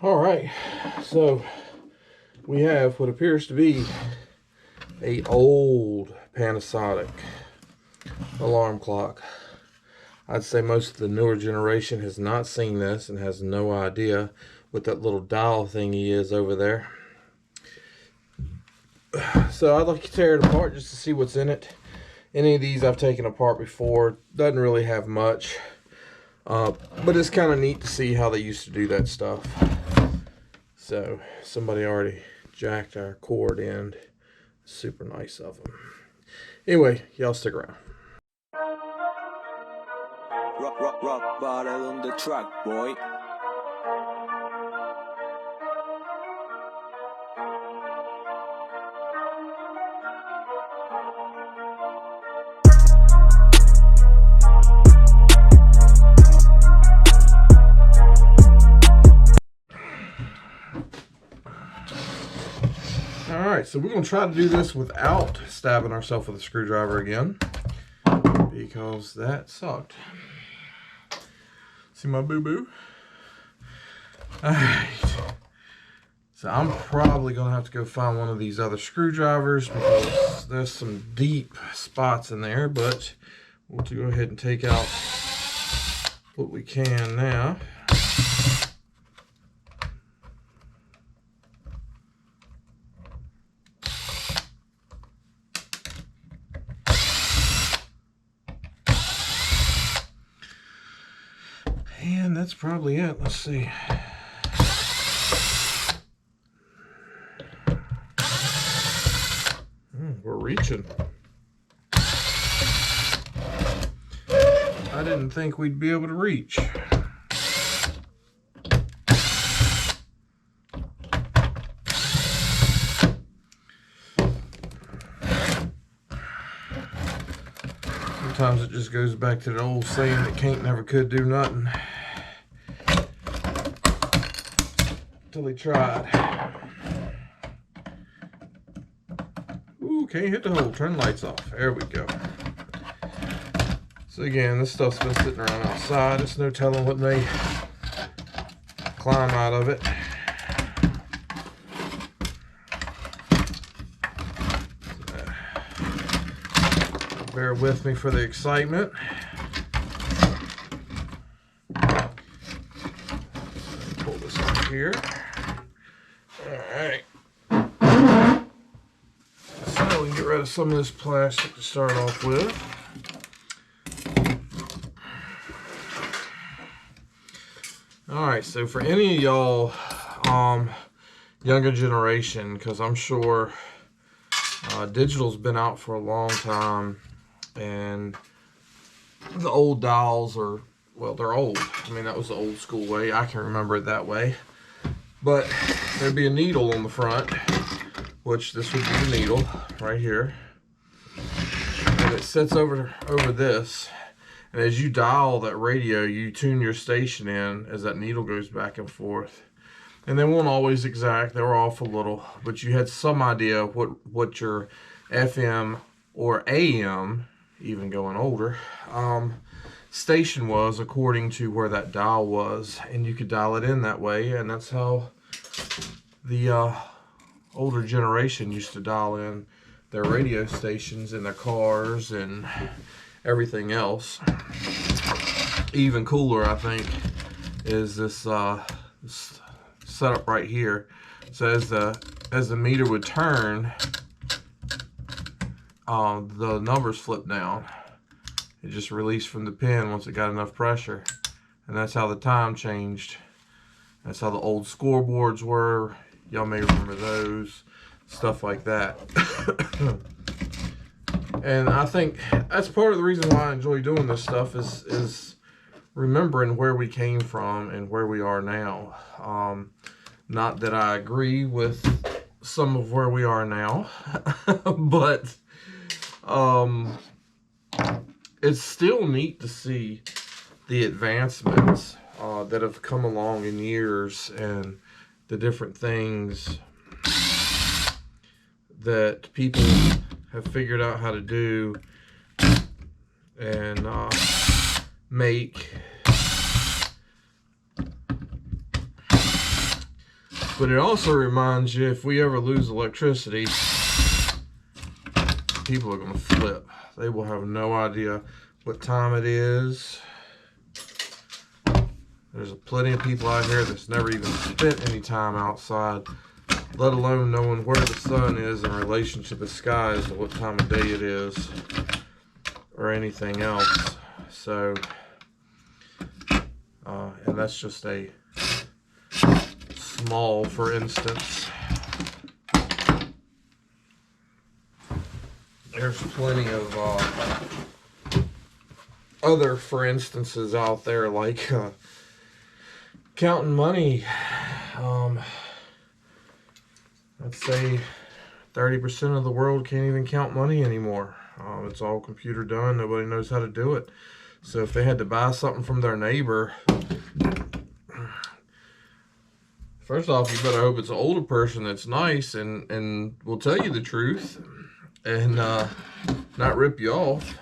All right, so we have what appears to be a old Panasonic alarm clock. I'd say most of the newer generation has not seen this and has no idea what that little dial thingy is over there. So I'd like to tear it apart just to see what's in it. Any of these I've taken apart before. Doesn't really have much. But it's kind of neat to see how they used to do that stuff. So somebody already jacked our cord in. Super nice of them. Anyway, y'all stick around. Rock bottle on the track, boy. Alright, so we're going to try to do this without stabbing ourselves with a screwdriver again, because that sucked. See my boo-boo? Alright, so I'm probably going to have to go find one of these other screwdrivers because there's some deep spots in there, but we'll go ahead and take out what we can now. And that's probably it. Let's see. We're reaching. I didn't think we'd be able to reach. Sometimes it just goes back to the old saying that can't never could do nothing until he tried. Ooh, can't hit the hole. Turn the lights off. There we go. So again, this stuff's been sitting around outside. It's no telling what may climb out of it. Bear with me for the excitement. Pull this up here. Alright. So we can get rid of some of this plastic to start off with. Alright, so for any of y'all younger generation, because I'm sure digital's been out for a long time, and the old dials are, well, they're old. I mean, that was the old school way. I can remember it that way. But there'd be a needle on the front, which this would be the needle right here. And it sits over this. And as you dial that radio, you tune your station in as that needle goes back and forth. And they weren't always exact. They were off a little. But you had some idea of what your FM or AM, even going older, station was according to where that dial was, and you could dial it in that way. And that's how the older generation used to dial in their radio stations in their cars and everything else. Even cooler, I think, is this setup right here. So as the meter would turn, the numbers flip down. It just released from the pin once it got enough pressure. And that's how the time changed. That's how the old scoreboards were. Y'all may remember those. Stuff like that. And I think that's part of the reason why I enjoy doing this stuff is remembering where we came from and where we are now. Not that I agree with some of where we are now, but it's still neat to see the advancements that have come along in years and the different things that people have figured out how to do and make But it also reminds you, if we ever lose electricity, people are going to flip. They will have no idea what time it is. There's plenty of people out here that's never even spent any time outside, let alone knowing where the sun is in relation to the skies or what time of day it is or anything else. So, and that's just a small, for instance. There's plenty of other for instances out there, like counting money. I'd say 30% of the world can't even count money anymore. It's all computer done. Nobody knows how to do it. So if they had to buy something from their neighbor, first off, you better hope it's an older person that's nice and will tell you the truth and not rip you off.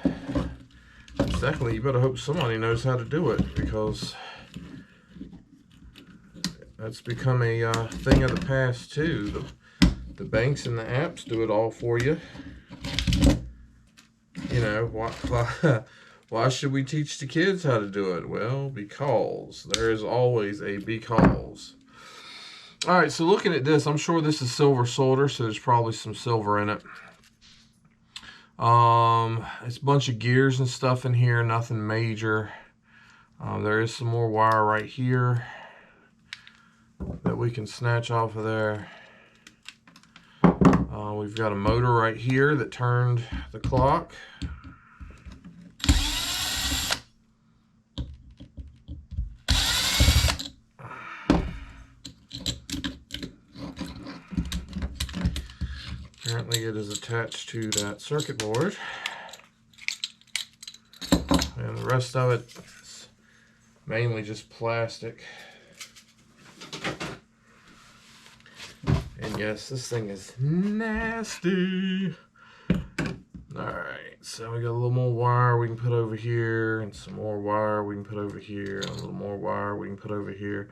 Secondly, you better hope somebody knows how to do it, because that's become a thing of the past too. The banks and the apps do it all for you. You know, why should we teach the kids how to do it? Well, because there is always a because. All right, so looking at this, I'm sure this is silver solder, so there's probably some silver in it. It's a bunch of gears and stuff in here, nothing major. There is some more wire right here that we can snatch off of there. We've got a motor right here that turned the clock. Apparently it is attached to that circuit board. And the rest of it is mainly just plastic. And yes, this thing is nasty. Alright, so we got a little more wire we can put over here, and some more wire we can put over here, and a little more wire we can put over here.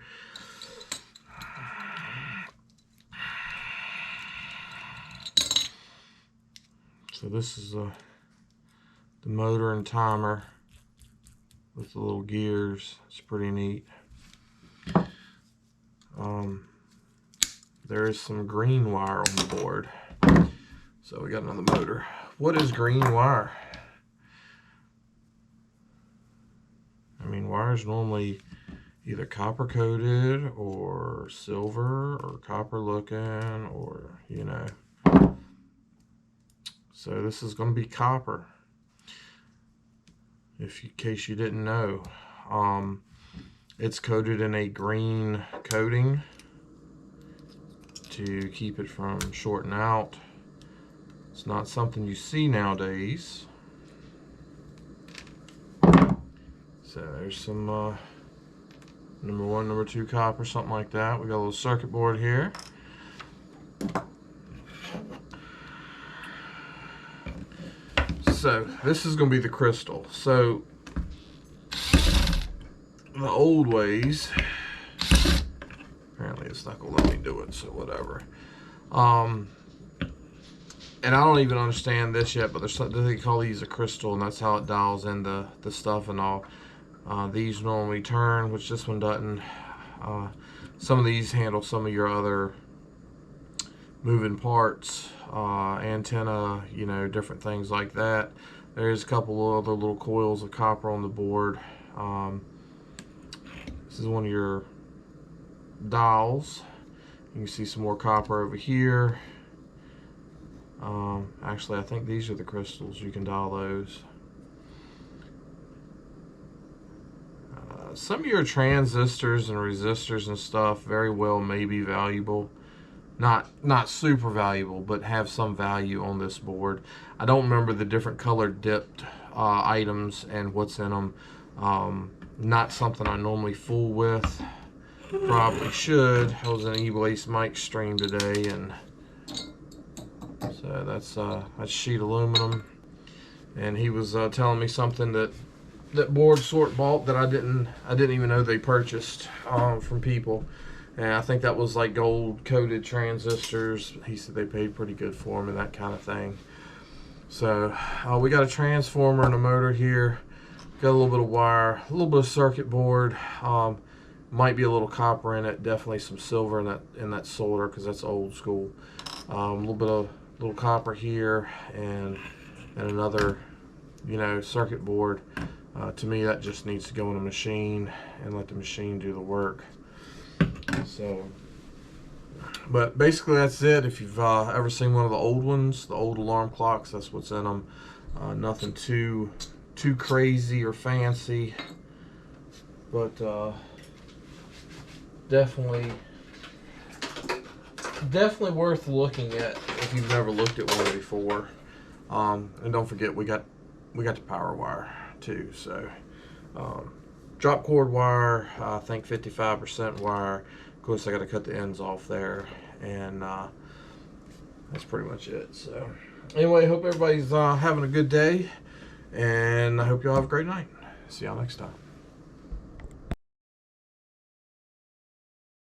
So this is the motor and timer with the little gears. It's pretty neat. There is some green wire on the board. So we got another motor. What is green wire? I mean, wire is normally either copper coated or silver or copper looking, or, you know. So this is going to be copper, in case you didn't know. It's coated in a green coating to keep it from shorting out. It's not something you see nowadays. So there's some number 1, number 2 copper, something like that. We got a little circuit board here. So this is going to be the crystal. So the old ways, apparently it's not going to let me do it, so whatever. And I don't even understand this yet, but there's something they call these a crystal, and that's how it dials in the stuff and all. These normally turn, which this one doesn't. Some of these handle some of your other moving parts, antenna, you know, different things like that. There's a couple of other little coils of copper on the board. This is one of your dials. You can see some more copper over here. Actually, I think these are the crystals. You can dial those. Some of your transistors and resistors and stuff very well may be valuable. Not super valuable, but have some value on this board. I don't remember the different colored dipped items and what's in them. Not something I normally fool with. Probably should. I was in an E-Blaze Mike stream today, and so that's sheet aluminum, and he was telling me something that board sort bought that I didn't even know they purchased from people. And I think that was like gold coated transistors. He said they paid pretty good for them and that kind of thing. So we got a transformer and a motor here. Got a little bit of wire, a little bit of circuit board. Might be a little copper in it. Definitely some silver in that solder because that's old school. A little bit of little copper here and another, circuit board. To me, that just needs to go in a machine and let the machine do the work. So, but basically that's it. If you've ever seen one of the old ones, the old alarm clocks, that's what's in them. Nothing too crazy or fancy, but definitely worth looking at if you've never looked at one before. And don't forget, we got the power wire too. So drop cord wire, I think 55% wire. Of course, I got to cut the ends off there, and that's pretty much it. So anyway, hope everybody's having a good day, and I hope y'all have a great night. See y'all next time.